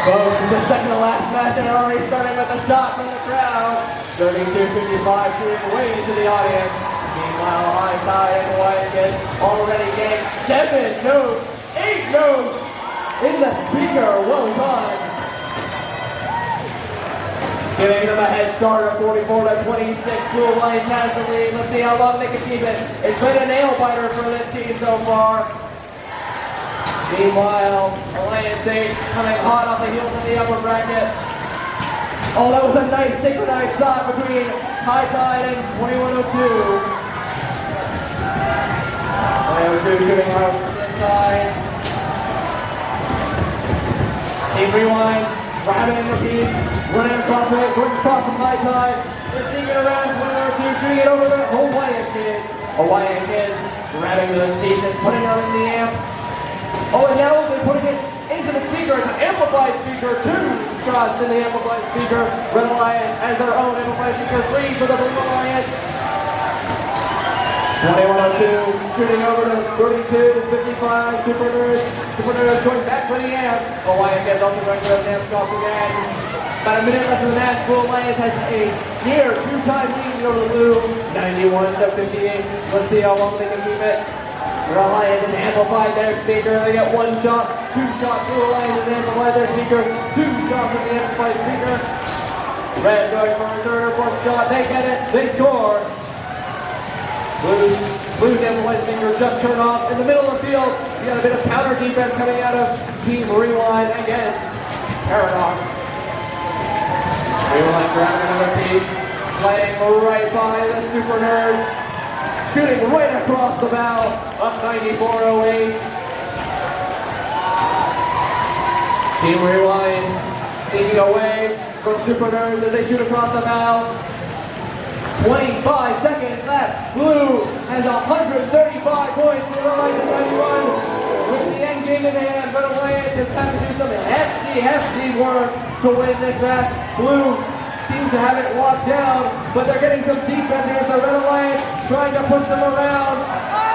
Folks, it's the second to last match and already starting with a shot from the crowd. 32-55 shooting way into the audience. Meanwhile, HighTide and Hawaiian already getting 7 notes, 8 notes in the speaker. Well done. Giving them a head start of 44-26. Blue Lions has the lead. Let's see how long they can keep it. It's been a nail biter for this team so far. Meanwhile, Alliance 8 coming hot off the heels of the upper bracket. Oh, that was a nice synchronized shot between HighTide and 2102. 2102 shooting out from the inside. Team Rewind, grabbing in the piece, running across the way, going across from HighTide. They're seeing it around 2102, shooting it over the Hawaiian kid. Hawaiian kid grabbing those pieces, putting them in the amp. Oh, and now they're putting it into the speaker. It's an amplified speaker. 2 shots in the amplified speaker. Red Alliance has their own amplified speaker. 3 for the Blue Alliance. 2102 shooting over to 32-55. SuperNURDs. SuperNURDs going back for the amp. Hawaiian gets also going for the amp shots again. About a minute left in the match. Blue Alliance has a near 2-time lead over the Blue. 91-58. Let's see how long they can keep it. Red Alliance has amplified their speaker. They get 1 shot, 2 shots. Blue Alliance has amplified their speaker. 2 shots from the amplified speaker. Red going for a 3rd or 4th shot. They get it. They score. Blue's amplified speaker just turned off. In the middle of the field, you got a bit of counter defense coming out of Team Rewind against Paradox. Rewind grabbing another piece, sliding right by the SuperNURDs. Shooting right across the bow, up 94-08. Team Rewind sneaking away from SuperNURDs as they shoot across the bow. 25 seconds left. Blue has 135 points. Blue Alliance 91 with the end game in hand. Red Alliance has had to do some hefty work to win this match. Blue seems to have it locked down, but they're getting some defense against the Red Alliance, trying to push them around.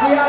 We have